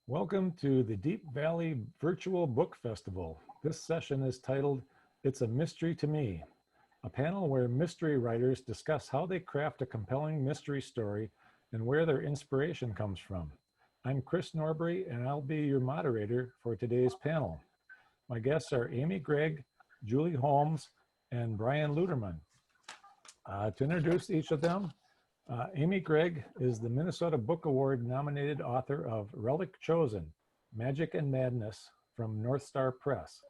Welcome to the Deep Valley Virtual Book Festival. This session is titled, It's a Mystery to Me, a panel where mystery writers discuss how they craft a compelling mystery story and where their inspiration comes from. I'm Chris Norbury, and I'll be your moderator for today's panel. My guests are Amy Gregg, Julie Holmes, and Brian Luderman. To introduce each of them, Amy Gregg is the Minnesota Book Award nominated author of Relic Chosen, Magic and Madness from North Star Press.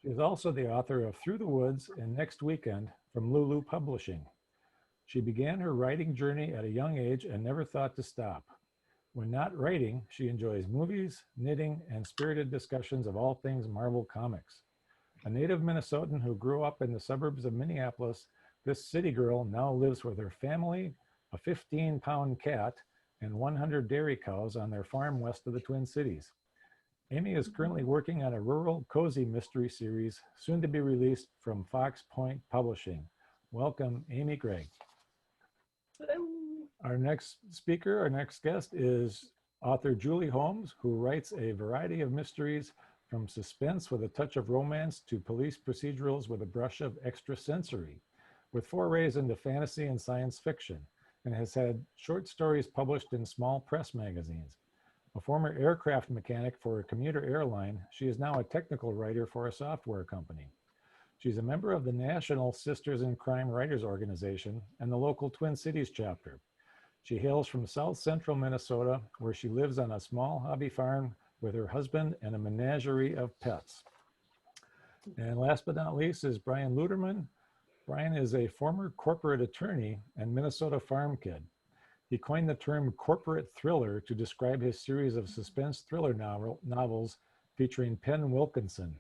She is also the author of Through the Woods and Next Weekend from Lulu Publishing. She began her writing journey at a young age and never thought to stop. When not writing, she enjoys movies, knitting, and spirited discussions of all things Marvel Comics. A native Minnesotan who grew up in the suburbs of Minneapolis, this city girl now lives with her family, a 15-pound cat, and 100 dairy cows on their farm west of the Twin Cities. Amy is currently working on a rural cozy mystery series, soon to be released from Fox Point Publishing. Welcome, Amy Gregg. Our next speaker, our next guest is author Julie Holmes, who writes a variety of mysteries from suspense with a touch of romance to police procedurals with a brush of extrasensory, with forays into fantasy and science fiction, and has had short stories published in small press magazines. A former aircraft mechanic for a commuter airline, she is now a technical writer for a software company. She's a member of the National Sisters in Crime Writers Organization and the local Twin Cities chapter. She hails from South Central Minnesota, where she lives on a small hobby farm with her husband and a menagerie of pets. And last but not least is Brian Luderman. Brian is a former corporate attorney and Minnesota farm kid. He coined the term corporate thriller to describe his series of suspense thriller novels featuring Penn Wilkinson,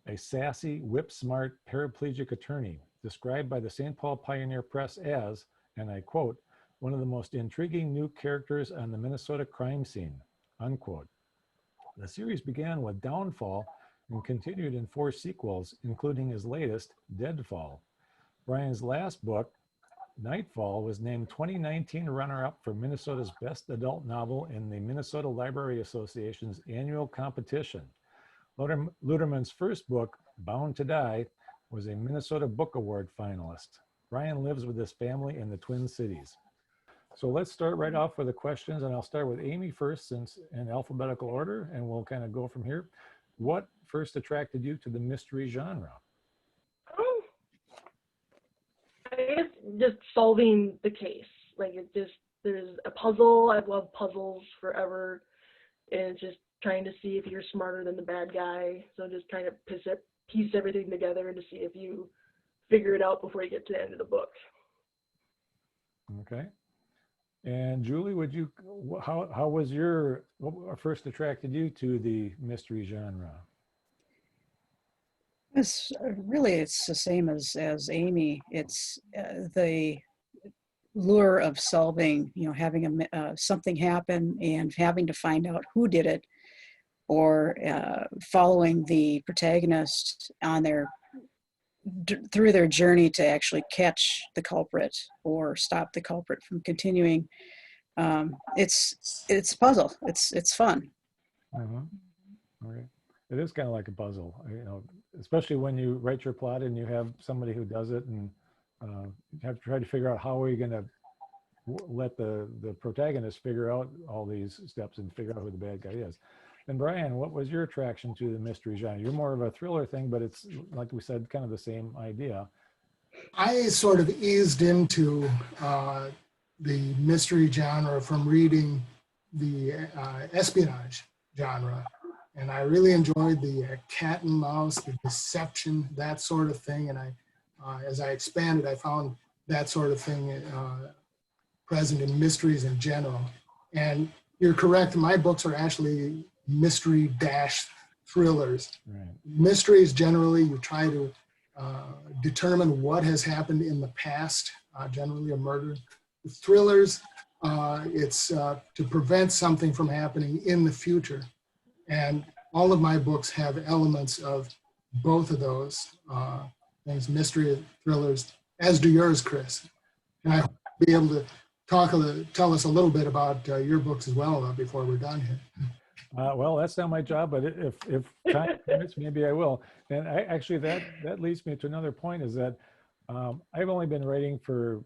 a sassy, whip-smart paraplegic attorney, described by the St. Paul Pioneer Press as, and I quote, one of the most intriguing new characters on the Minnesota crime scene, unquote. The series began with Downfall and continued in 4 sequels, including his latest, Deadfall. Brian's last book, Nightfall, was named 2019 runner-up for Minnesota's Best Adult Novel in the Minnesota Library Association's annual competition. Luderman's first book, Bound to Die, was a Minnesota Book Award finalist. Brian lives with his family in the Twin Cities. So let's start right off with the questions, and I'll start with Amy first, since in alphabetical order, and we'll kind of go from here. What first attracted you to the mystery genre? I guess just solving the case. Like there's a puzzle. I've loved puzzles forever. And it's just trying to see if you're smarter than the bad guy. So just trying to piece everything together and to see if you figure it out before you get to the end of the book. Okay. And Julie, what first attracted you to the mystery genre? It's the same as Amy. It's the lure of solving, having something happen and having to find out who did it, or following the protagonist on through their journey to actually catch the culprit or stop the culprit from continuing. It's a puzzle. It's fun. Okay. It is kind of like a puzzle, especially when you write your plot and you have somebody who does it, and you have to try to figure out how are you going to let the protagonist figure out all these steps and figure out who the bad guy is. And Brian, what was your attraction to the mystery genre? You're more of a thriller thing, but it's, like we said, kind of the same idea. I sort of eased into the mystery genre from reading the espionage genre. And I really enjoyed the cat and mouse, the deception, that sort of thing. And as I expanded, I found that sort of thing present in mysteries in general. And you're correct, my books are actually mystery-thrillers. Right. Mysteries, generally, you try to determine what has happened in the past, generally a murder. With thrillers, it's to prevent something from happening in the future. And all of my books have elements of both of those things, mystery thrillers, as do yours, Chris. And I hope to be able to tell us a little bit about your books as well before we're done here. Well, that's not my job, but if time permits, maybe I will. And actually that leads me to another point is that I've only been writing for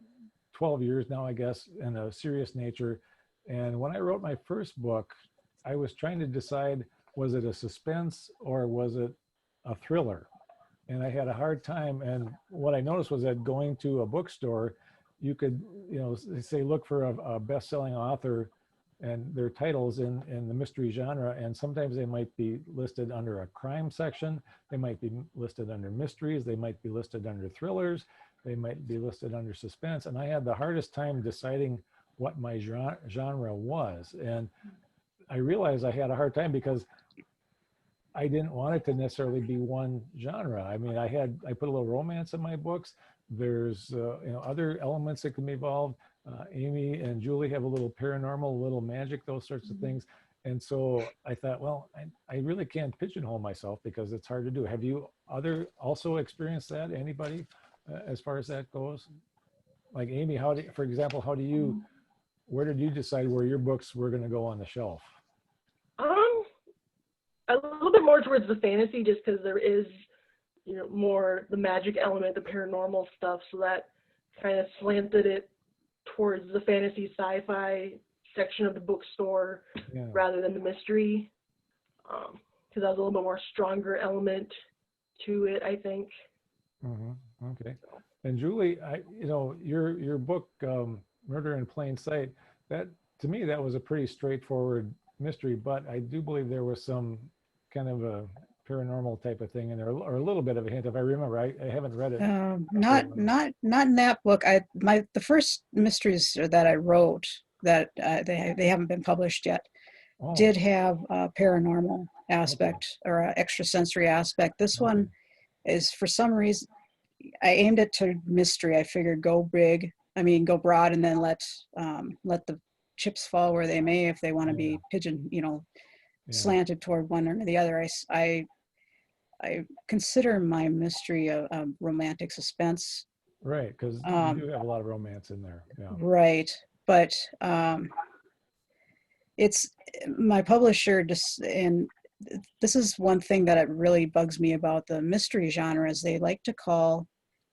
12 years now, I guess, in a serious nature. And when I wrote my first book, I was trying to decide, was it a suspense or was it a thriller? And I had a hard time. And what I noticed was that going to a bookstore, you could, say, look for a best-selling author and their titles in the mystery genre. And sometimes they might be listed under a crime section. They might be listed under mysteries. They might be listed under thrillers. They might be listed under suspense. And I had the hardest time deciding what my genre was. And I realized I had a hard time because I didn't want it to necessarily be one genre. I mean, I put a little romance in my books. There's other elements that can be involved. Amy and Julie have a little paranormal, a little magic, those sorts of things. And so I thought, well, I really can't pigeonhole myself because it's hard to do. Have you also experienced that? Anybody, as far as that goes? Like Amy, for example, where did you decide where your books were going to go on the shelf? A little bit more towards the fantasy, just because there is, more the magic element, the paranormal stuff. So that kind of slanted it towards the fantasy sci-fi section of the bookstore rather than the mystery. Because that was a little bit more stronger element to it, I think. Mm-hmm. Okay. And Julie, your book, Murder in Plain Sight, that to me, that was a pretty straightforward mystery, but I do believe there was some kind of a paranormal type of thing in there, or a little bit of a hint, if I remember. I haven't read it. Not in that book. The first mysteries that I wrote that they haven't been published yet did have a paranormal aspect or an extrasensory aspect. This one is, for some reason, I aimed it to mystery. I figured go broad, and then let the chips fall where they may if they want to be slanted toward one or the other. I consider my mystery a romantic suspense. Right, because you do have a lot of romance in there. Yeah. Right, but it's my publisher and this is one thing that really bugs me about the mystery genre is they like to call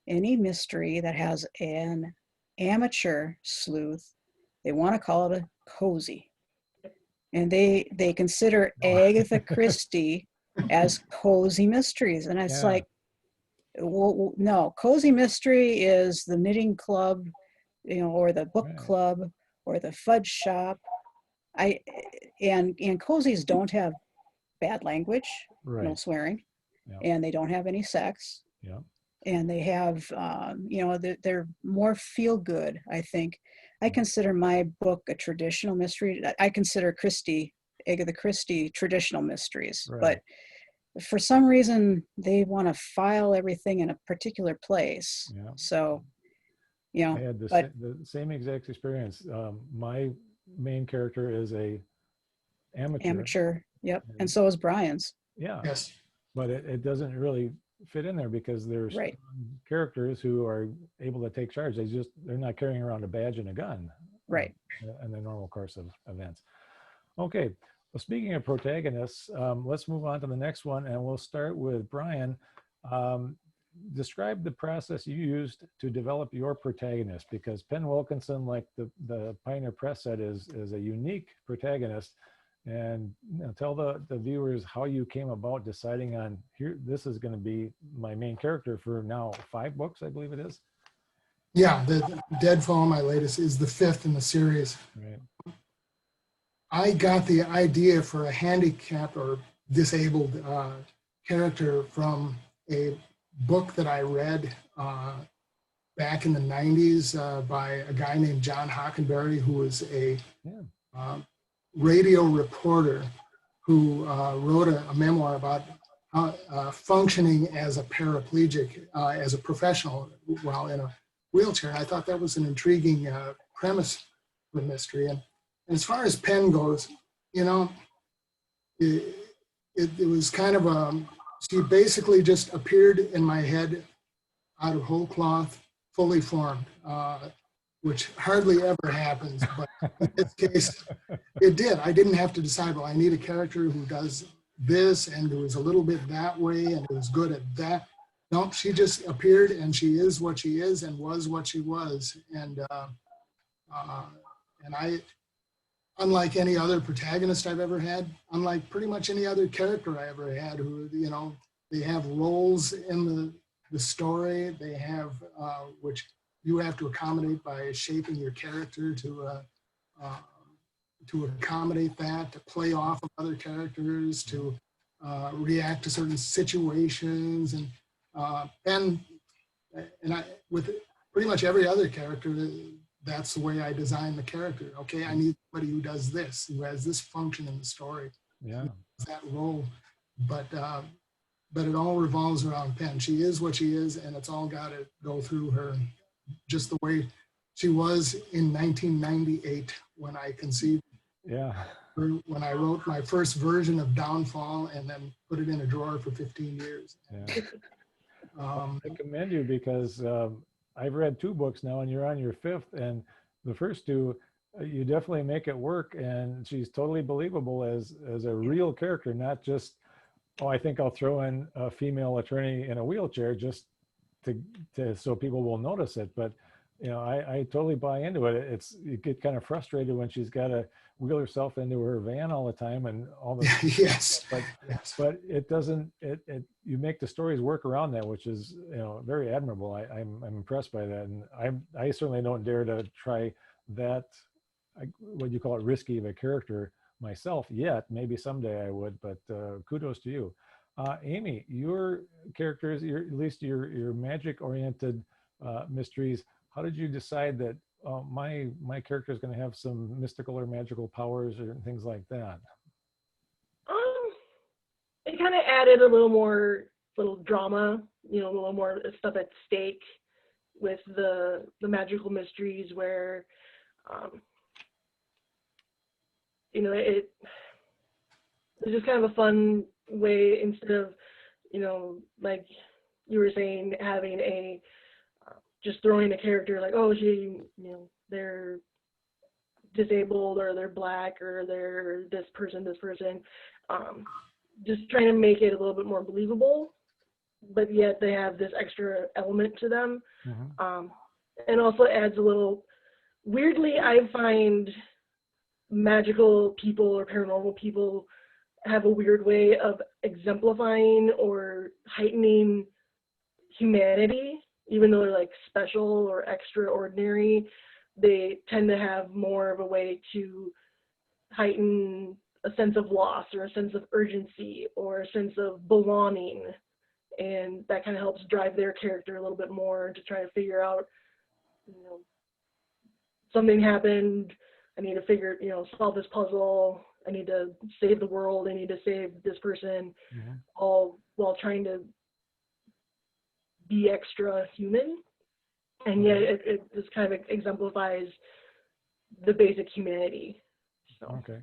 any mystery that has an amateur sleuth, they want to call it a cozy. And they consider Agatha Christie as cozy mysteries. And it's like, well, no, cozy mystery is the knitting club, or the book club or the fudge shop. And cozies don't have bad language, no swearing, and they don't have any sex. Yeah. And they have, they're more feel good, I think. I consider my book a traditional mystery. I consider Agatha Christie traditional mysteries, but for some reason they want to file everything in a particular place. Yeah. So, I had the same exact experience. My main character is a amateur. Yep. And so is Brian's. Yeah. Yes. But it doesn't really fit in there because there's characters who are able to take charge. They're not carrying around a badge and a gun. Right. In the normal course of events. Okay. Well, speaking of protagonists, let's move on to the next one, and we'll start with Brian. Describe the process you used to develop your protagonist, because Penn Wilkinson, like the Pioneer Press said, is a unique protagonist. And tell the viewers how you came about deciding on this is going to be my main character for now 5 books, I believe it is. Yeah, the Deadfall, my latest, is the 5th in the series. Right. I got the idea for a handicapped or disabled character from a book that I read back in the 90s by a guy named John Hockenberry, who was a radio reporter who wrote a memoir about functioning as a paraplegic, as a professional while in a wheelchair. And I thought that was an intriguing premise for mystery. And as far as Penn goes, it was kind of she basically just appeared in my head out of whole cloth, fully formed. which hardly ever happens, but in this case, it did. I didn't have to decide, well, I need a character who does this and who is a little bit that way and who's good at that. Nope, she just appeared and she is what she is and was what she was. And I, unlike any other protagonist I've ever had, unlike pretty much any other character I ever had, who, you know, they have roles in the story, they have, which you have to accommodate by shaping your character to accommodate that, to play off of other characters, to react to certain situations, and I, with pretty much every other character, that's the way I design the character. Okay, I need somebody who does this, who has this function in the story, Yeah. that role, but it all revolves around Penn. She is what she is, and it's all got to go through her, just the way she was in 1998 when I conceived. Yeah. When I wrote my first version of Downfall and then put it in a drawer for 15 years. Yeah. I commend you because I've read 2 books now and you're on your 5th, and the first 2, you definitely make it work, and she's totally believable as a real character, not just, oh, I think I'll throw in a female attorney in a wheelchair just to so people will notice it. But you know, I totally buy into it. You get kind of frustrated when she's got to wheel herself into her van all the time and all the Yes. but it doesn't, you make the stories work around that, which is, you know, very admirable. I'm impressed by that, and I certainly don't dare to try that, what you call it, risky of a character myself yet. Maybe someday I would, but kudos to you. Amy, your characters, at least your magic oriented mysteries, how did you decide that my character is going to have some mystical or magical powers or things like that? It kind of added a little drama, you know, a little more stuff at stake with the magical mysteries, where you know, it's just kind of a fun way, instead of, you know, like you were saying, having a just throwing a character like, oh, you know, they're disabled, or they're black, or they're this person, just trying to make it a little bit more believable, but yet they have this extra element to them. Mm-hmm. And also adds a little, weirdly, I find magical people or paranormal people have a weird way of exemplifying or heightening humanity. Even though they're like special or extraordinary, they tend to have more of a way to heighten a sense of loss, or a sense of urgency, or a sense of belonging. And that kind of helps drive their character a little bit more, to try to figure out, you know, something happened, I need to solve this puzzle, I need to save the world, I need to save this person, Mm-hmm. all while trying to be extra human. And yet it just kind of exemplifies the basic humanity. So. Okay.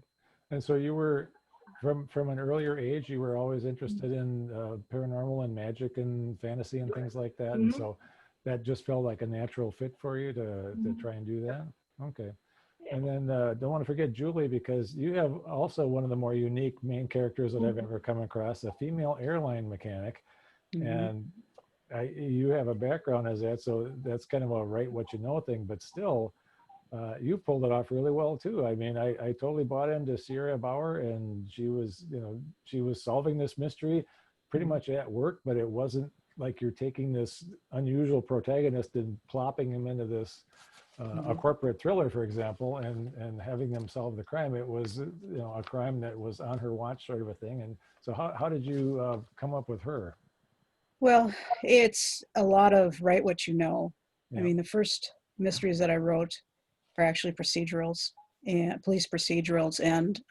And so you were, from an earlier age, you were always interested in paranormal and magic and fantasy and things like that. Mm-hmm. And so that just felt like a natural fit for you to try and do that. Okay. Yeah. And then don't want to forget Julie, because you have also one of the more unique main characters that I've ever come across, a female airline mechanic. Mhm. And you have a background as that, so that's kind of a write what you know thing, but still, you pulled it off really well too. I mean, I totally bought into Sierra Bauer, and she was solving this mystery pretty much at work, but it wasn't like you're taking this unusual protagonist and plopping him into this a corporate thriller, for example, and having them solve the crime. It was, you know, a crime that was on her watch, sort of a thing. And so how did you come up with her? Well, it's a lot of write what you know. Yeah. I mean, the first mysteries that I wrote are actually procedurals, and police procedurals, and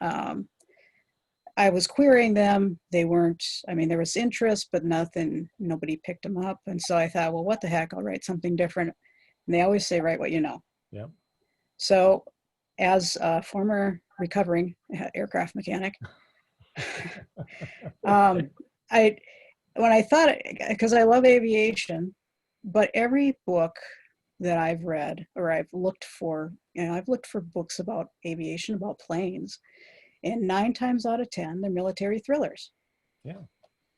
I was querying them. They weren't, I mean, there was interest, but nobody picked them up. And so I thought, well, what the heck, I'll write something different. And they always say, write what you know. Yeah. So as a former recovering aircraft mechanic, when I thought, because I love aviation, but every book that I've read or I've looked for, I've looked for books about aviation, about planes, and 9 times out of 10, they're military thrillers. Yeah.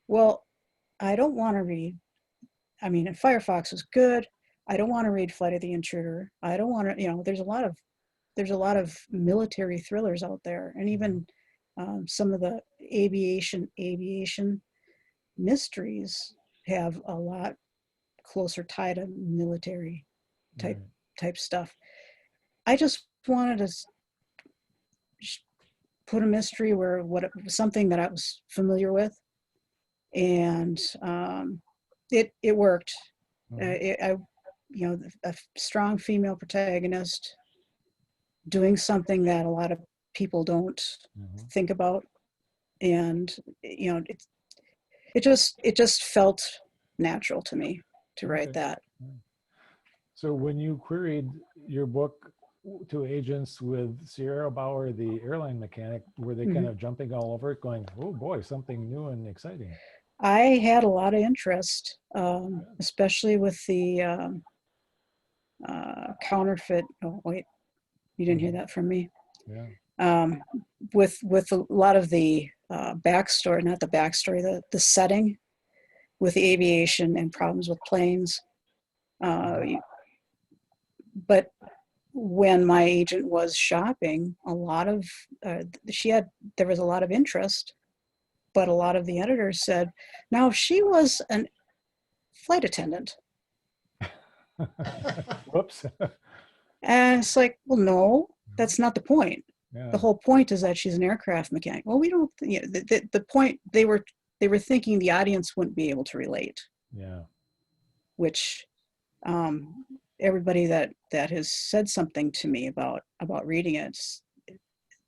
Well, I don't want to read, I mean, and Firefox was good. I don't want to read Flight of the Intruder. I don't want to, there's a lot of military thrillers out there, and even some of the aviation mysteries have a lot closer tie to military type Right. type stuff. I just wanted to put a mystery where something that I was familiar with, and it worked. Mhm. A strong female protagonist doing something that a lot of people don't Mhm. think about, and it just felt natural to me to write Okay. that. So when you queried your book to agents with Sierra Bauer, the airline mechanic, were they kind Mhm. of jumping all over it, going, "Oh boy, something new and exciting"? I had a lot of interest, especially with the counterfeit. Oh wait, you didn't hear Mhm. that from me. Yeah. Um, with a lot of the backstory, not the backstory, the setting with the aviation and problems with planes. But when my agent was shopping, a lot of there was a lot of interest, but a lot of the editors said, now if she was a flight attendant, Whoops. and it's like, well, no, that's not the point. The Yeah. whole point is that she's an aircraft mechanic. Well, we don't. The point they were thinking the audience wouldn't be able to relate, Yeah. which um, everybody that has said something to me about reading it,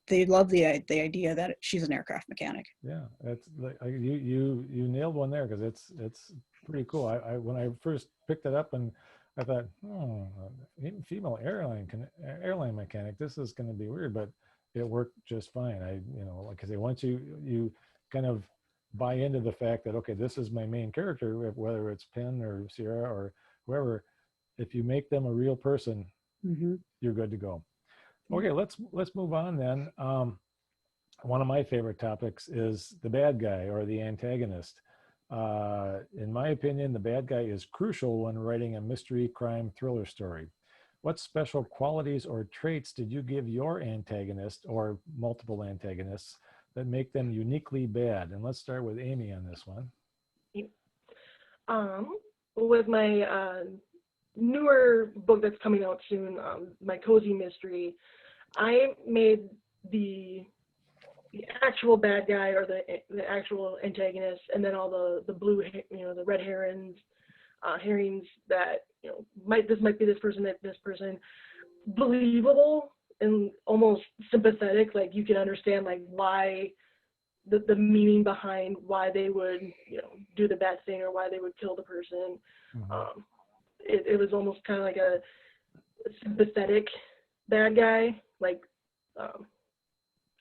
they love the idea that she's an aircraft mechanic. Yeah. That's like you nailed one there, because it's pretty cool. I when I first picked it up, and I thought, female airline mechanic. This is going to be weird, but it worked just fine. Like I say, once you kind of buy into the fact that, okay, this is my main character, whether it's Penn or Sierra or whoever, if you make them a real person, Mm-hmm. you're good to go. Okay, let's move on then. One of my favorite topics is the bad guy or the antagonist. In my opinion, the bad guy is crucial when writing a mystery crime thriller story. What special qualities or traits did you give your antagonist or multiple antagonists that make them uniquely bad? And let's start with Amy on this one. With my newer book that's coming out soon, my cozy mystery, I made the actual bad guy or the actual antagonist, and then all the blue, the red herrings that this might be this person, believable and almost sympathetic. Like you can understand like why the meaning behind why they would do the bad thing or why they would kill the person. Mhm. It was almost kind of like a sympathetic bad guy, like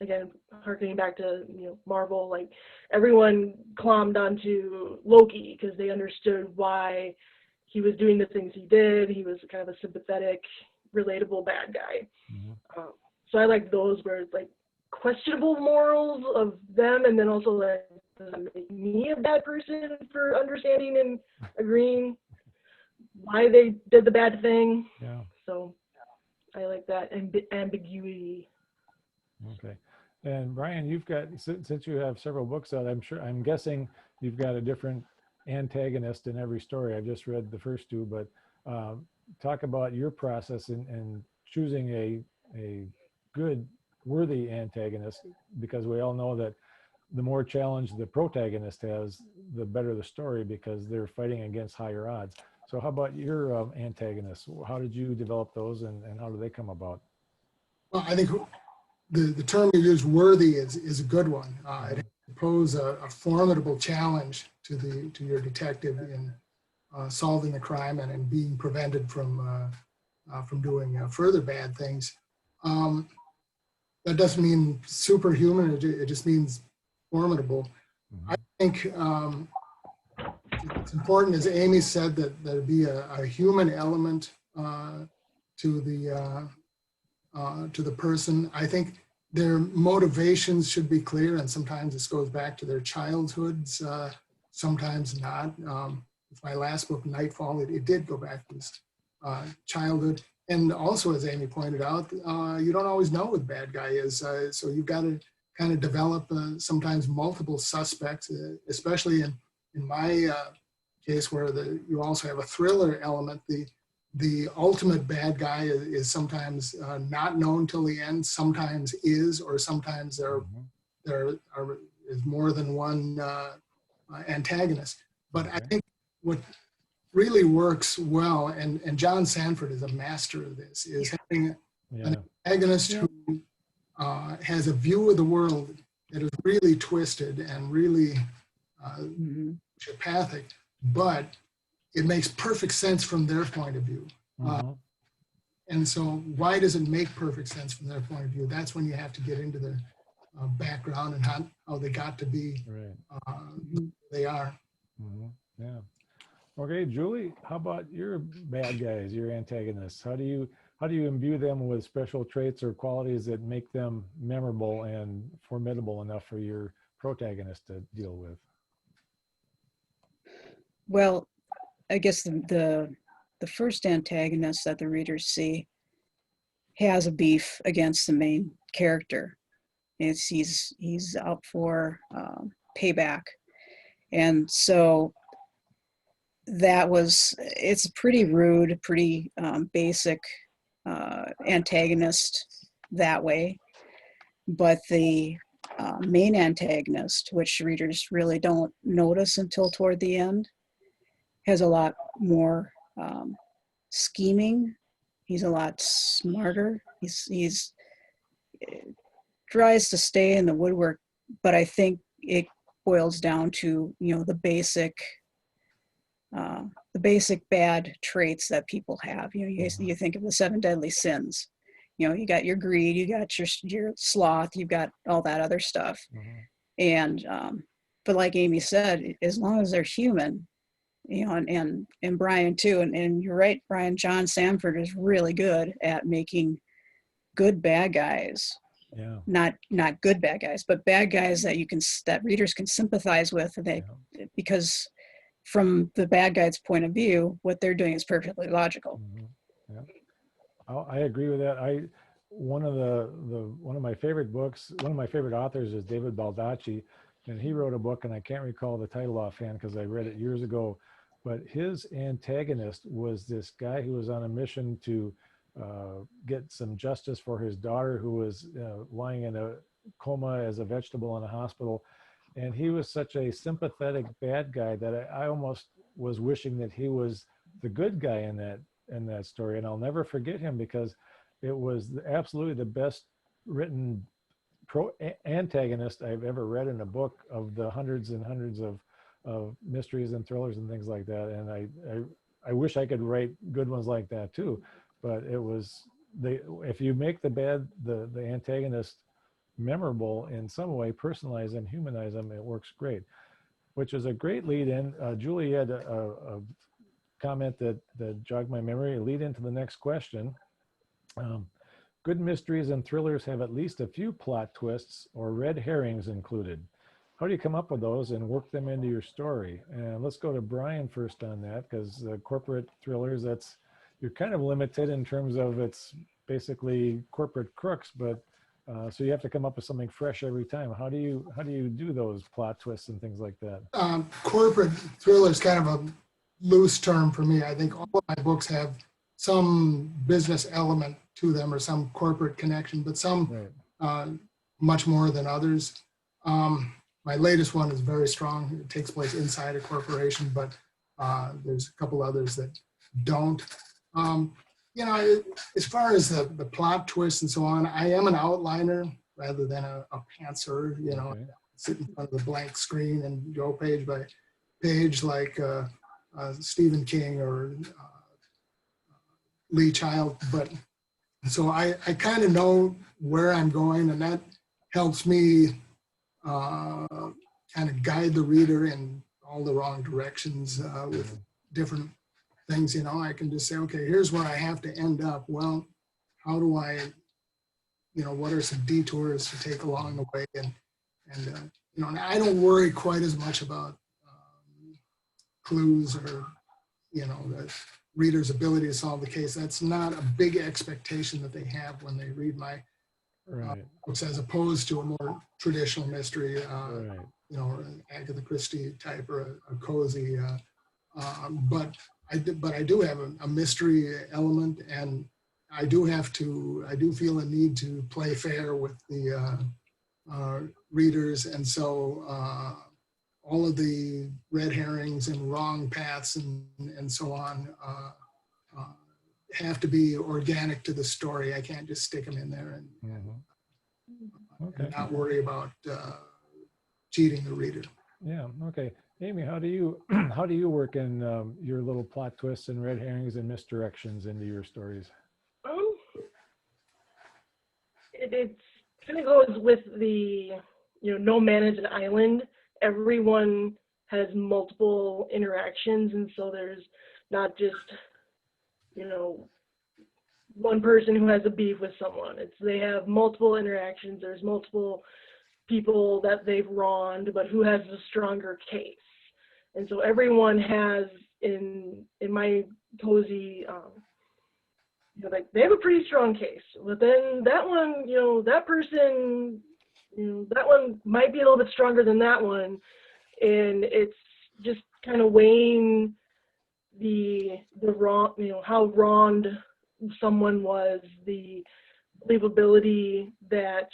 again harkening back to Marvel, like everyone clommed onto Loki because they understood why he was doing the things he did. He was kind of a sympathetic, relatable bad guy. Mhm. So I like those where it's like questionable morals of them, and then also like, does that make me a bad person for understanding and agreeing why they did the bad thing? Yeah. So I like that ambiguity. Okay. And Brian, you've got, since you have several books out, I'm guessing you've got a different antagonist in every story. I've just read the first two, but talk about your process in choosing a good, worthy antagonist, because we all know that the more challenge the protagonist has, the better the story, because they're fighting against higher odds. So how about your antagonists? How did you develop those, and how do they come about? Well, I think the term you use, worthy, is a good one. It poses a formidable challenge to your detective in solving the crime and in being prevented from doing further bad things. That doesn't mean superhuman. It just means formidable. Mhm. I think it's important, as Amy said, that there be a human element to the person. I think their motivations should be clear, and sometimes this goes back to their childhoods, sometimes not. With my last book, Nightfall, it did go back to his childhood. And also, as Amy pointed out, you don't always know who the bad guy is. So you've got to kind of develop sometimes multiple suspects, especially in my case where you also have a thriller element. The ultimate bad guy is sometimes not known till the end, sometimes is, or sometimes there is more than one antagonist. But I think what really works well, and John Sanford is a master of this, is having an antagonist who has a view of the world that is really twisted and really sociopathic, but it makes perfect sense from their point of view. And so why does it make perfect sense from their point of view? That's when you have to get into their background and how they got to be who they are. Yeah. Okay, Julie, how about your bad guys, your antagonists? How do you imbue them with special traits or qualities that make them memorable and formidable enough for your protagonist to deal with? Well, I guess the first antagonist that the readers see has a beef against the main character. He's out for payback, and so it's a pretty rude, pretty basic antagonist that way. But the main antagonist, which readers really don't notice until toward the end, has a lot more scheming. He's a lot smarter. He's tries to stay in the woodwork, but I think it boils down to the basic bad traits that people have. You think of the 7 deadly sins. You got your greed, you got your sloth, you've got all that other stuff. And but like Amy said, as long as they're human, and Brian too, and you're right, Brian, John Sanford is really good at making good bad guys. Not good bad guys, but bad guys that readers can sympathize with, because from the bad guy's point of view, what they're doing is perfectly logical. I agree with that. One of my favorite books, one of my favorite authors is David Baldacci, and he wrote a book, and I can't recall the title offhand because I read it years ago, but his antagonist was this guy who was on a mission to get some justice for his daughter who was lying in a coma as a vegetable in a hospital. And he was such a sympathetic bad guy that I almost was wishing that he was the good guy in that story. And I'll never forget him because it was absolutely the best written antagonist I've ever read in a book, of the hundreds and hundreds of mysteries and thrillers and things like that. And I wish I could write good ones like that too. But it was if you make the antagonist memorable in some way, personalize them, humanize them, it works great. Which is a great lead in. Julie had a comment that jogged my memory. Lead into the next question. Good mysteries and thrillers have at least a few plot twists or red herrings included. How do you come up with those and work them into your story? And let's go to Brian first on that, because corporate thrillers, you're kind of limited in terms of it's basically corporate crooks, but so you have to come up with something fresh every time. How do you do those plot twists and things like that? Corporate thriller is kind of a loose term for me. I think all of my books have some business element to them or some corporate connection, but some much more than others. My latest one is very strong. It takes place inside a corporation, but there's a couple others that don't. As far as the plot twists and so on, I am an outliner rather than a pantser. Sit in front of the blank screen and go page by page like Stephen King or Lee Child. But so I kind of know where I'm going, and that helps me kind of guide the reader in all the wrong directions with different things, I can just say, okay, here's where I have to end up. Well, how do I, what are some detours to take along the way? And and I don't worry quite as much about clues or, the reader's ability to solve the case. That's not a big expectation that they have when they read my Right. books, as opposed to a more traditional mystery, Right. or an Agatha Christie type or a cozy. But I do have a mystery element, and I do feel a need to play fair with the readers, and so all of the red herrings and wrong paths and so on have to be organic to the story. I can't just stick them in there Okay. and not worry about cheating the reader. Yeah. Okay. Amy, how do you work in your little plot twists and red herrings and misdirections into your stories? It kind of goes with the, no man is an island. Everyone has multiple interactions, and so there's not just, one person who has a beef with someone. They have multiple interactions. There's multiple people that they've wronged, but who has the stronger case. And so everyone has in my cozy, like they have a pretty strong case, but then that one, that person, that one might be a little bit stronger than that one. And it's just kind of weighing the wrong, how wronged someone was, the believability that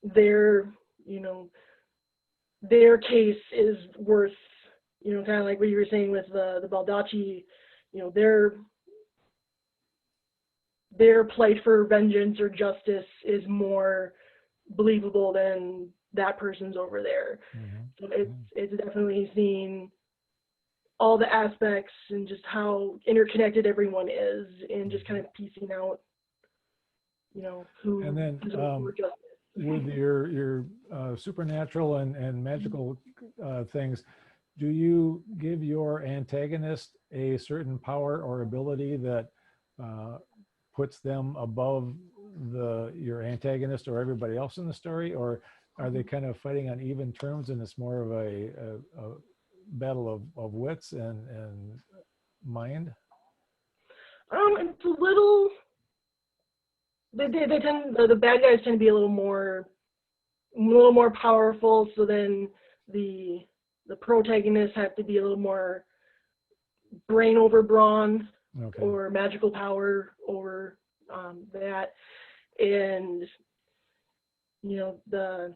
their case is worth, kind of like what you were saying with the Baldacci, their plight for vengeance or justice is more believable than that person's over there. So it's definitely seeing all the aspects and just how interconnected everyone is, and just kind of piecing out, who And then is over justice. with your supernatural and magical things, do you give your antagonist a certain power or ability that puts them above your antagonist or everybody else in the story, or are they kind of fighting on even terms and it's more of a battle of wits and mind? It's a little. They tend, the bad guys tend to be a little more powerful. So then the protagonists have to be a little more brain over brawn, Okay. or magical power over that, and the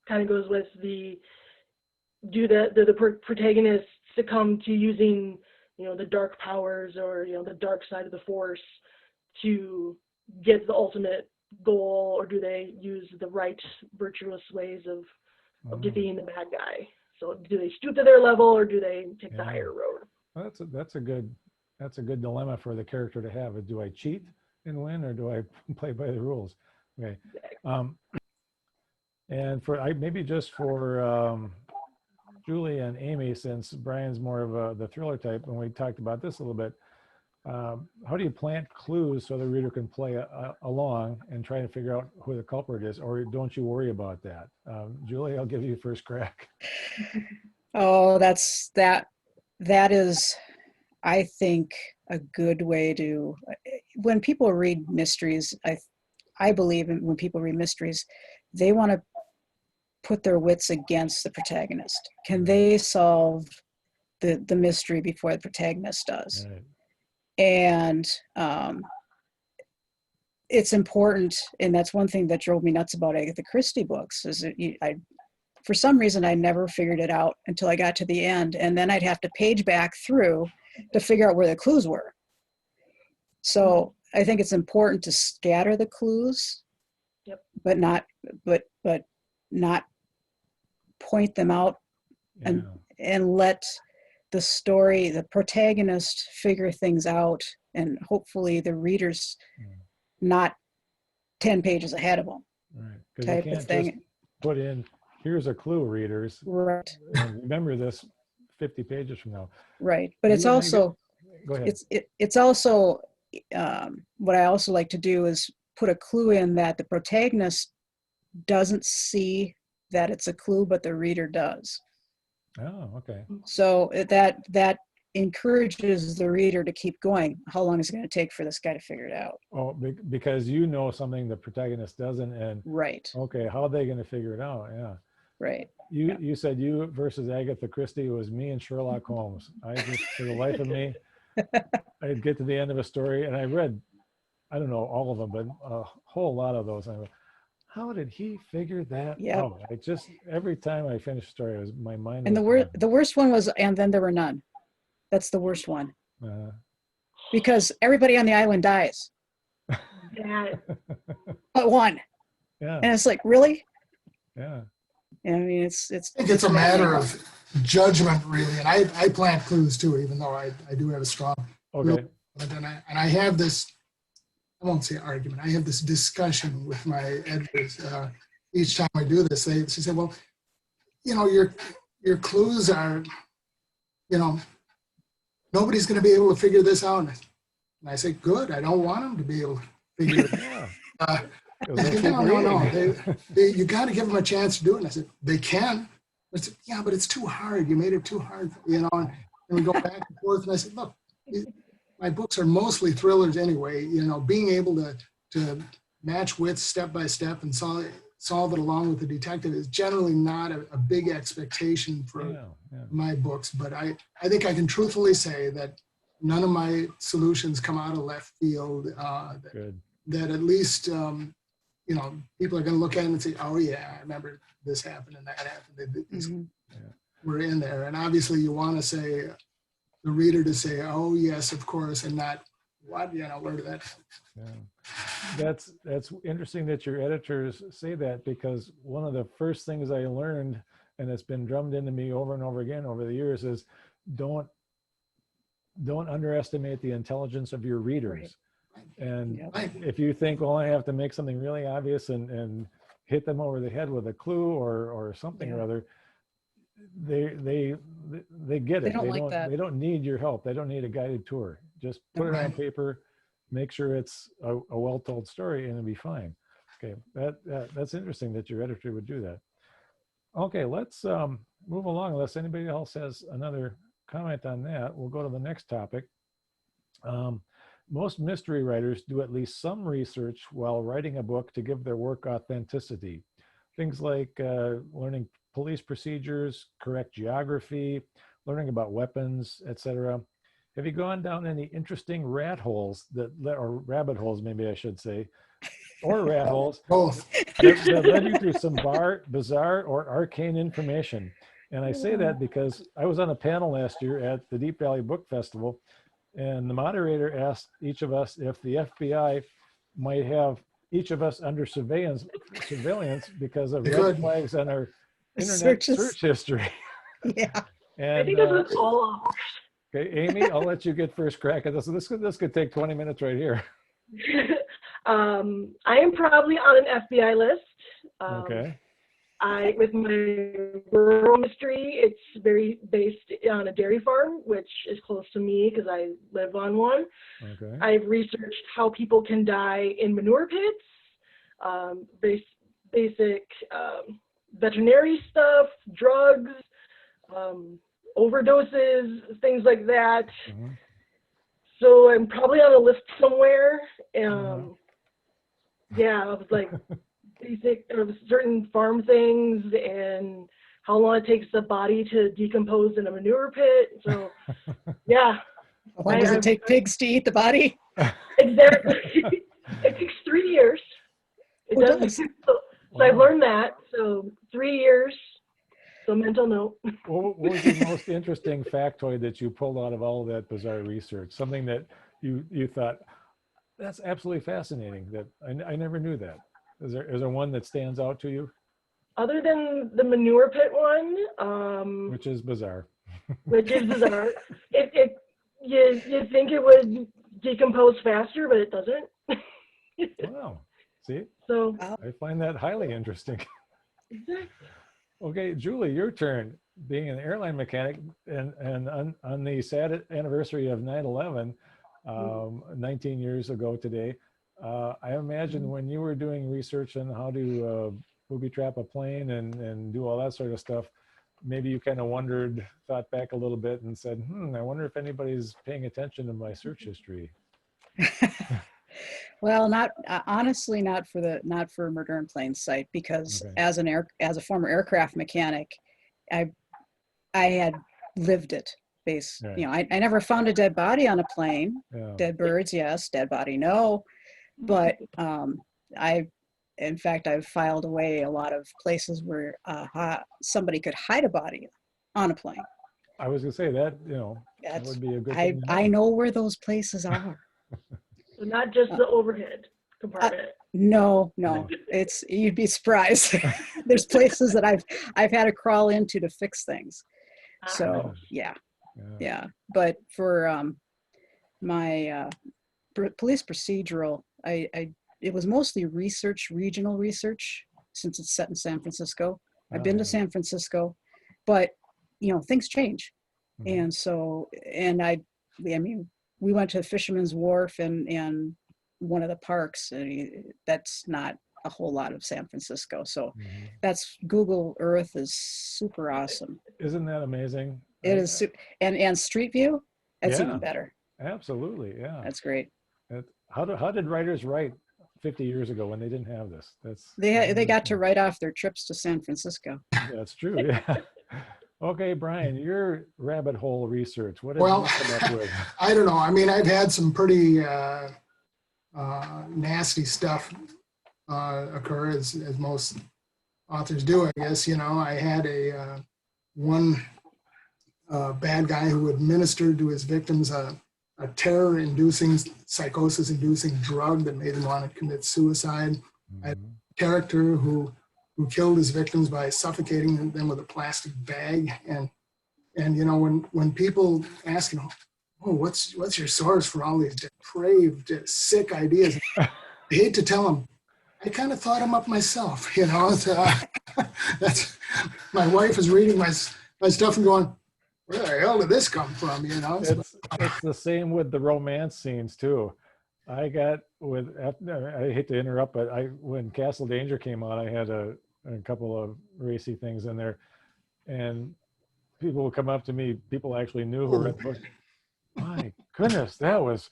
kind of goes with do the protagonists succumb to using the dark powers or the dark side of the force to get the ultimate goal, or do they use the right virtuous ways of defeating the bad guy? So do they stoop to their level, or do they take the higher road? Well, that's a good dilemma for the character to have. Do I cheat and win, or do I play by the rules? Okay. And maybe just for Julie and Amy, since Brian's more of the thriller type, and we talked about this a little bit, how do you plant clues so the reader can play along and try to figure out who the culprit is, or don't you worry about that? Julie, I'll give you first crack. Oh, that is, I think, a good way to, when people read mysteries, I believe when people read mysteries, they want to put their wits against the protagonist. Can they solve the mystery before the protagonist does? Right. And it's important, and that's one thing that drove me nuts about Agatha Christie books, is that for some reason I never figured it out until I got to the end, and then I'd have to page back through to figure out where the clues were. So I think it's important to scatter the clues, but not point them out, and let the story, the protagonist, figure things out, and hopefully the reader's not 10 pages ahead of them. Right. Because Type you of can't thing. just put in here's a clue, readers. Right, And remember this 50 pages from now. right. But it's You and Megan- also, Go ahead. it's also, what I also like to do is put a clue in that the protagonist doesn't see that it's a clue, but the reader does. Oh, okay. So that encourages the reader to keep going. How long is it going to take for this guy to figure it out? Oh, because you know something the protagonist doesn't, and Right, okay, how are they going to figure it out? Yeah. right. You said you versus Agatha Christie. It was me and Sherlock Holmes. I just, for the life of me, I'd get to the end of a story, and I read, I don't know all of them, but a whole lot of those. And I go, how did he figure that Yep. out? I just, every time I finished a story, it was my mind. And was the worst one was, and then there were none. That's the worst one gone. because everybody on the island dies, That but one. Yeah, And it's like, really? yeah. I mean, it's. I think it's a matter of judgment, really. And I plant clues too, even though I do have a strong. Okay. But then I have this, I won't say argument, I have this discussion with my editors. Each time I do this, she said, well, you know, your clues are, you know, nobody's going to be able to figure this out. And I say, good, I don't want them to be able to figure it out. Yeah. No. You got to give them a chance to do it. And I said, they can. I said, yeah, but it's too hard. You made it too hard, you know. And we go back and forth. And I said, look, my books are mostly thrillers anyway. You know, being able to match wits step by step and solve it along with the detective is generally not a big expectation for my books. But I think I can truthfully say that none of my solutions come out of left field. That at least, you know, people are going to look at it and say, oh, yeah, I remember this happened and that happened. These were in there. And obviously you want to say, the reader to say, oh, yes, of course, and not, what, you know, where did that come? Yeah. That's interesting that your editors say that, because one of the first things I learned, and it's been drummed into me over and over again over the years, is don't underestimate the intelligence of your readers. And if you think, well, I have to make something really obvious and hit them over the head with a clue or something or other, they get it. They don't need your help. They don't need a guided tour. Just put it on paper, make sure it's a well-told story, and it'll be fine. Okay, that's interesting that your editor would do that. Okay, let's move along. Unless anybody else has another comment on that, we'll go to the next topic. Most mystery writers do at least some research while writing a book to give their work authenticity. Things like learning police procedures, correct geography, learning about weapons, etc. Have you gone down any interesting rat holes or rabbit holes, maybe I should say, or rat holes that led you to some bizarre or arcane information? And I say that because I was on a panel last year at the Deep Valley Book Festival, and the moderator asked each of us if the FBI might have each of us under surveillance because of red flags on our internet search history. Yeah. I think it was all ours. Okay, Amy, I'll let you get first crack at this. This could take 20 minutes right here. I am probably on an FBI list. Okay. With my rural mystery, it's very based on a dairy farm, which is close to me because I live on one. Okay. I've researched how people can die in manure pits, basic veterinary stuff, drugs, overdoses, things like that. Mm-hmm. So I'm probably on a list somewhere. Yeah, I was like basic of certain farm things and how long it takes the body to decompose in a manure pit. So yeah. How long does it take pigs to eat the body? Exactly. It takes 3 years. It does. So I've learned that. So 3 years. So mental note. What was the most interesting factoid that you pulled out of all of that bizarre research? Something that you thought, that's absolutely fascinating, that I never knew that. Is there one that stands out to you? Other than the manure pit one, which is bizarre. Which is bizarre. You think it would decompose faster, but it doesn't. Wow. See? So I find that highly interesting. exactly. Okay, Julie, your turn. Being an airline mechanic, and on the sad anniversary of 9/11, 19 years ago today, I imagine when you were doing research on how to booby trap a plane and do all that sort of stuff, maybe you kind of wondered, thought back a little bit and said, I wonder if anybody's paying attention to my search history. Well, not honestly, not for Murder in Plain Sight, because Okay. as a former aircraft mechanic, I had lived it. Right. You know, I never found a dead body on a plane. Yeah. Dead birds, yes. Dead body, no. But in fact, I've filed away a lot of places where somebody could hide a body on a plane. I was gonna say that, that would be a good thing to know. I know where those places are. So not just the overhead compartment. No, you'd be surprised. There's places that I've had to crawl into to fix things. So yeah. But for my police procedural, it was mostly regional research, since it's set in San Francisco. I've been to San Francisco, but things change. And so, I mean, we went to Fisherman's Wharf and one of the parks. That's not a whole lot of San Francisco. So that's Google Earth is super awesome. Isn't that amazing? It is. And Street View, that's even better. Absolutely. Yeah. That's great. How did writers write 50 years ago when they didn't have this? They got to write off their trips to San Francisco. That's true. Yeah. Okay, Brian, your rabbit hole research. What did you come up with? I don't know. I mean, I've had some pretty nasty stuff occur, as most authors do, I guess. I had one bad guy who administered to his victims a terror-inducing, psychosis-inducing drug that made them want to commit suicide. I had a character who killed his victims by suffocating them with a plastic bag. And when people ask, oh, what's your source for all these depraved, sick ideas? I hate to tell them, I kind of thought them up myself. That's my wife is reading my stuff and going, where the hell did this come from? It's the same with the romance scenes too. I hate to interrupt, but when Castle Danger came out, I had a couple of racy things in there, and people would come up to me. People actually knew who read the book. My goodness, that was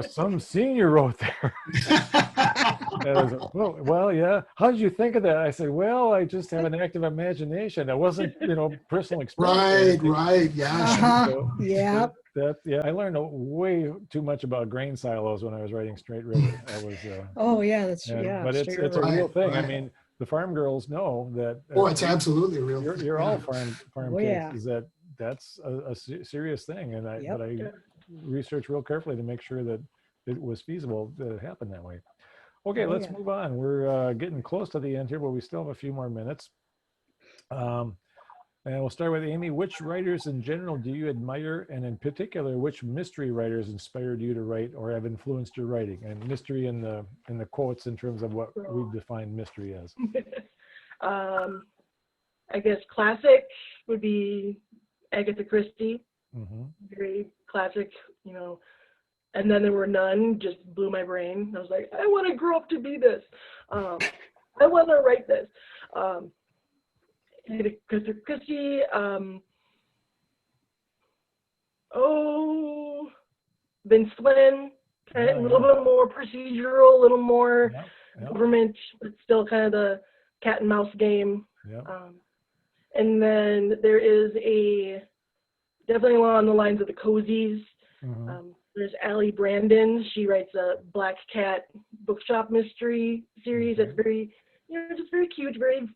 some scene you wrote there. Well, yeah. How did you think of that? I said, well, I just have an active imagination. It wasn't, personal experience. Right, yeah. So, Yeah. I learned way too much about grain silos when I was writing Straight River. Oh yeah, that's But it's a real thing. Right. I mean, the farm girls know that. It's absolutely real. You're all farm kids. Yeah. That's a serious thing, and I researched real carefully to make sure that it was feasible that it happened that way. Okay, let's move on. We're getting close to the end here, but we still have a few more minutes. And we'll start with Amy. Which writers in general do you admire, and in particular, which mystery writers inspired you to write or have influenced your writing? And mystery in the quotes in terms of what we've defined mystery as. I guess classic would be Agatha Christie. Very classic, And then there were none, just blew my brain. I was like, I want to grow up to be this. I want to write this. Agatha Christie. Vince Flynn, kind of a little bit more procedural, a little more government, but still kind of the cat and mouse game. And then there is definitely along the lines of the cozies. There's Allie Brandon. She writes a Black Cat bookshop mystery series that's very, just very cute, very,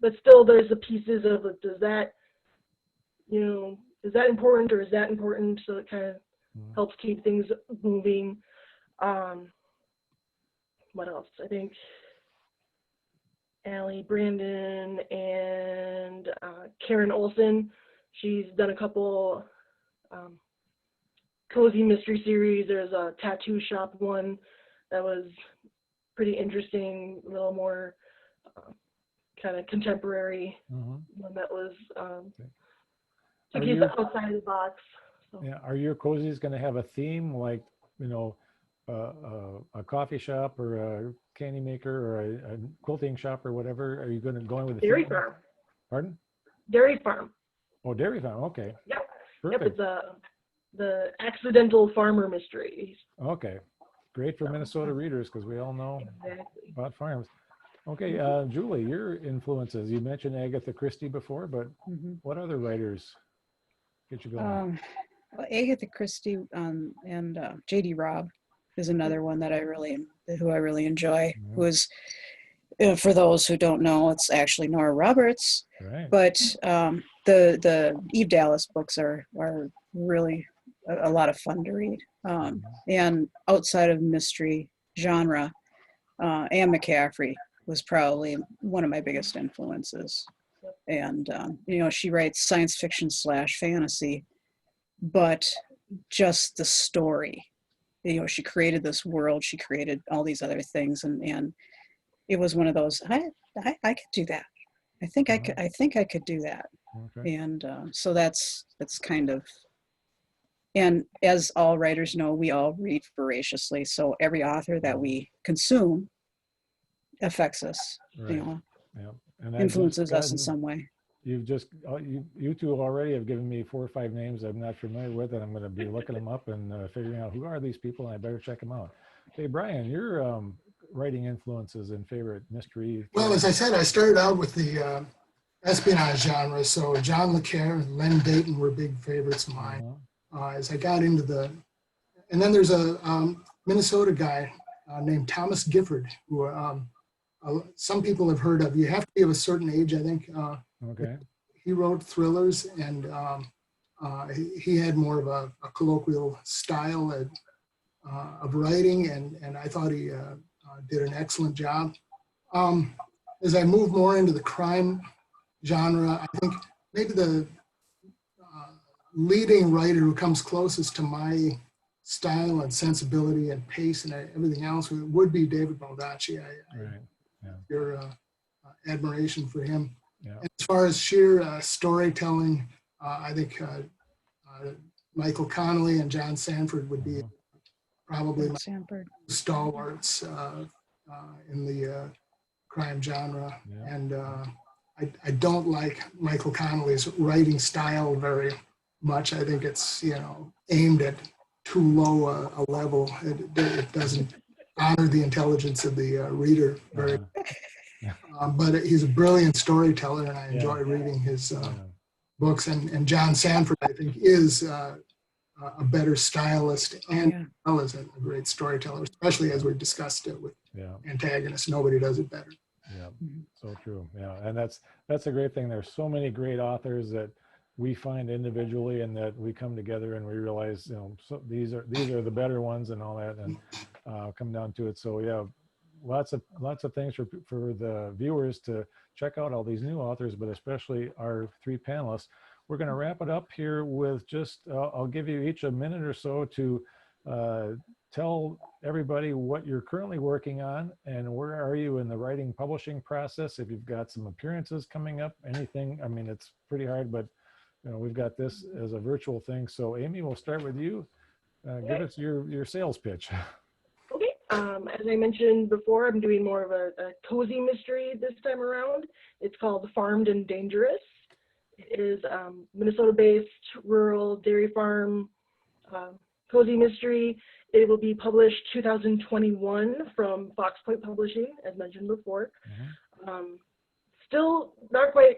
but still there's the pieces of, is that important or is that important? So it kind of helps keep things moving. What else? I think Allie Brandon and Karen Olson. She's done a couple cozy mystery series. There's a tattoo shop one that was pretty interesting, a little more kind of contemporary Mhm. one that was Are to keep you- it outside the box. So. Yeah, are your cozies going to have a theme like, a coffee shop or a candy maker or a quilting shop or whatever? Are you going to go in with a Dairy theme? farm. Pardon? Dairy farm. Oh, dairy farm. Okay. Yep. Yep. Perfect. It's the accidental farmer mystery. Okay. Great for Minnesota readers because we all know Exactly. about farms. Okay, Julie, your influences. You mentioned Agatha Christie before, but Mhm. what other writers get you going? Well, Agatha Christie and J.D. Robb is another one that I really enjoy. Mhm. Who is, for those who don't know, it's actually Nora Roberts. Right. But the Eve Dallas books are really a lot of fun to read. And outside of mystery genre, Anne McCaffrey was probably one of my biggest influences. And she writes science fiction / fantasy, but just the story. She created this world. She created all these other things, and it was one of those. I could do that. I think I could do that. Okay. And so that's kind of. And as all writers know, we all read voraciously. So every author that we consume affects us. Right. Yeah. And Influences us in some way. You've just, you two already have given me 4 or 5 names I'm not familiar with, and I'm going to be looking them up and figuring out who are these people, and I better check them out. Hey, Brian, your writing influences and favorite mystery. Well, as I said, I started out with the espionage genre, so John le Carre and Len Deighton were big favorites of mine. As I got into and then there's a Minnesota guy named Thomas Gifford, who some people have heard of. You have to be of a certain age, I think. Okay. He wrote thrillers, and he had more of a colloquial style of writing, and I thought he did an excellent job. As I move more into the crime genre, I think maybe the leading writer who comes closest to my style and sensibility and pace and everything else would be David Baldacci. Right. Yeah. Your admiration for him. Yeah. And as far as sheer storytelling, I think Michael Connelly and John Sanford would be probably my stalwarts in the crime genre. Yeah. And I don't like Michael Connelly's writing style very much. I think it's aimed at too low a level. It doesn't honor the intelligence of the reader very. But he's a brilliant storyteller, and I enjoy reading his books. And John Sanford, I think, is a better stylist and as well as a great storyteller, especially as we've discussed it with antagonists. Nobody does it better. Yeah, so true. Yeah, and that's a great thing. There's so many great authors that we find individually, and that we come together and we realize, so these are the better ones and all that, and come down to it. So yeah, lots of things for the viewers to check out, all these new authors, but especially our 3 panelists. We're going to wrap it up here with just I'll give you each a minute or so to tell everybody what you're currently working on and where are you in the writing publishing process. If you've got some appearances coming up, anything. I mean, it's pretty hard, but we've got this as a virtual thing. So Amy, we'll start with you. Give us your sales pitch. Okay. As I mentioned before, I'm doing more of a cozy mystery this time around. It's called Farmed and Dangerous. It is Minnesota-based rural dairy farm cozy mystery. It will be published 2021 from Fox Point Publishing, as mentioned before. Still not quite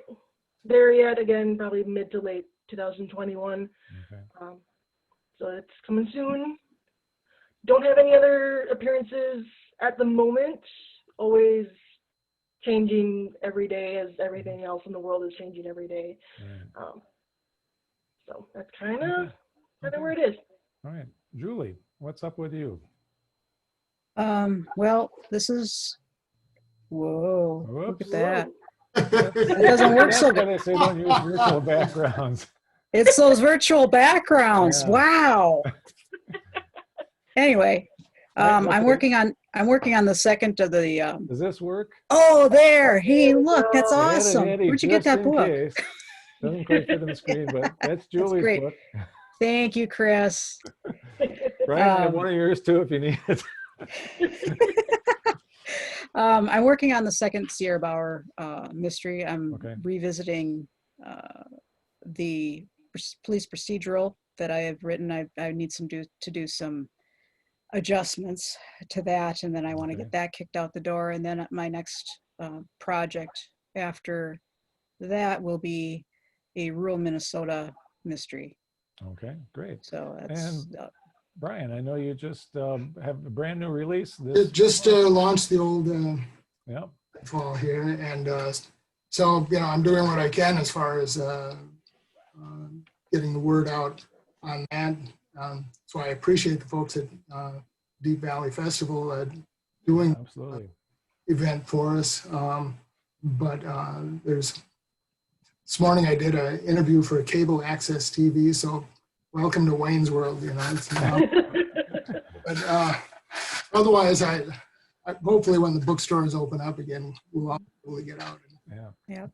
there yet. Again, probably mid to late 2021. Okay. So it's coming soon. Don't have any other appearances at the moment. Always changing every day, as everything else in the world is changing every day. Right. So that's kind of where it is. All right, Julie, what's up with you? Well, this is, whoa, look at Whoops. that. It doesn't work so good. They say don't use virtual backgrounds. It's those virtual backgrounds. Yeah. Wow. Anyway, Right, I'm working on I'm working on the second of the, Does this work? oh, there. Hey, look, that's go. I had it awesome. handy Where'd you get just that in book? case. Doesn't quite fit on the screen, but that's That's Julie's great. book. Thank you, Chris. Brian, I have Um, one of yours too if you need it. I'm working on the second Sierra Bauer mystery. I'm Okay. revisiting the police procedural that I have written. I need to do some adjustments to that, and then I want to Okay. get that kicked out the door. And then my next project after that will be a rural Minnesota mystery. Okay, great. So And that's Brian, I know you just have a brand new release. It just launched the old Yep. fall here, and so I'm doing what I can as far as getting the word out on that. So I appreciate the folks at Deep Valley Festival doing Absolutely. event for us. But this morning I did an interview for cable access TV. So welcome to Wayne's World, But otherwise, I hopefully when the bookstores open up again, we'll all be able to get out. Yeah.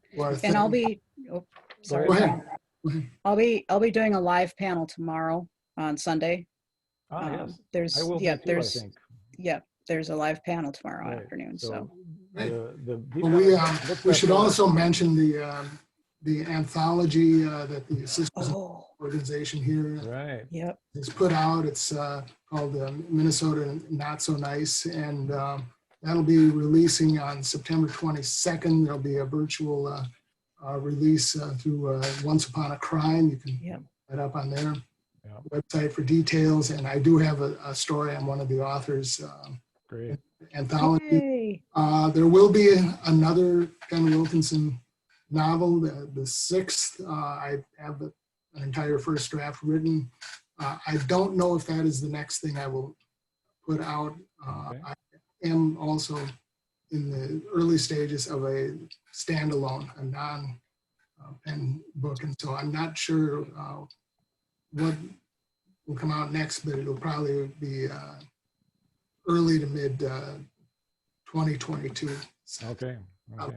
and I'll be. Oh, sorry. Go ahead. I'll be doing a live panel tomorrow on Sunday. Yes. There's I will yeah be too, I there's think. yeah there's a live panel tomorrow Right. afternoon. So the Well, we should also mention the anthology that the Sisters organization here right. Yep. has put out. It's called Minnesota Not So Nice, and that'll be releasing on September 22nd. There'll be a virtual release through Once Upon a Crime. You can Yep. look that up on their Yep. website for details. And I do have a story on one of the authors' Great. anthology. Yay. There will be another Ken Wilkinson novel, the sixth. I have an entire first draft written. I don't know if that is the next thing I will put out. Okay. I am also in the early stages of a standalone, a non-pen book, and so I'm not sure what will come out next, but it'll probably be early to mid 2022. Okay. Well,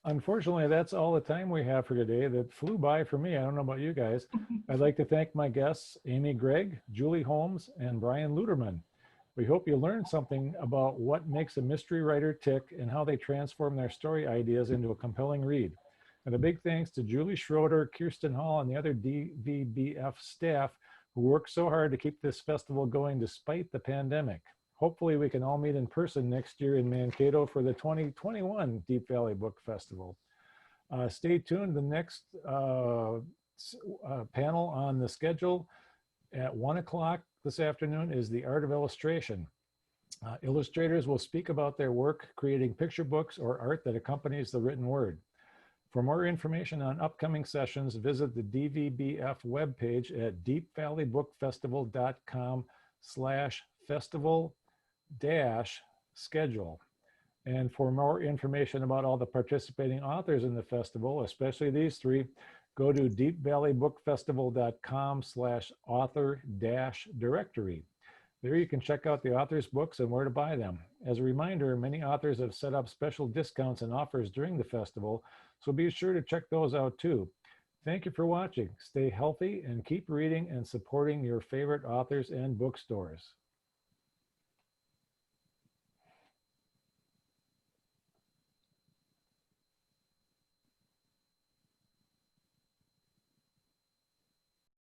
unfortunately, that's all the time we have for today. That flew by for me. I don't know about you guys. I'd like to thank my guests, Amy Gregg, Julie Holmes, and Brian Luderman. We hope you learned something about what makes a mystery writer tick and how they transform their story ideas into a compelling read. And a big thanks to Julie Schroeder, Kirsten Hall, and the other DVBF staff who worked so hard to keep this festival going despite the pandemic. Hopefully we can all meet in person next year in Mankato for the 2021 Deep Valley Book Festival. Stay tuned. The next panel on the schedule at 1 o'clock this afternoon is the art of illustration. Illustrators will speak about their work creating picture books or art that accompanies the written word. For more information on upcoming sessions, visit the DVBF webpage at deepvalleybookfestival.com/festival-schedule. And for more information about all the participating authors in the festival, especially these three, go to deepvalleybookfestival.com/author-directory. There you can check out the authors' books and where to buy them. As a reminder, many authors have set up special discounts and offers during the festival, so be sure to check those out too. Thank you for watching. Stay healthy and keep reading and supporting your favorite authors and bookstores.